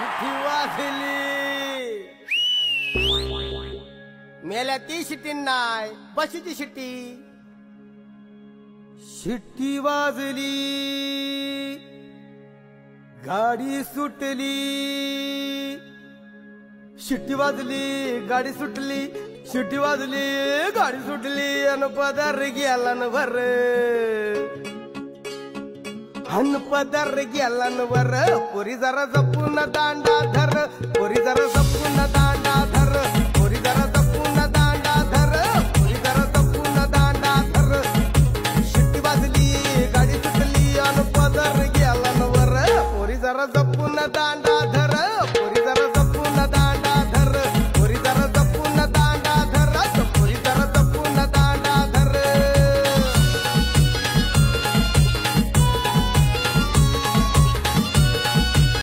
शिट्टी वाजली मेल्या ती शिट्टी नाय बशीची शिट्टी शिट्टी वाजली गाडी सुटली शिट्टी वाजली गाडी सुटली शिट्टी वाजली गाडी सुटली अन पदर गेला न वर अन पदर गेला न वर पोरी जरा जपून दांडा धर पोरी जरा जपून दांडा धर पोरी जरा जपून दांडा धर पोरी जरा जपून दांडा धर शिट्टी वाजली गाडी सुटली अन पदर गेला न वर पोरी जरा जपून दांडा धर पोरी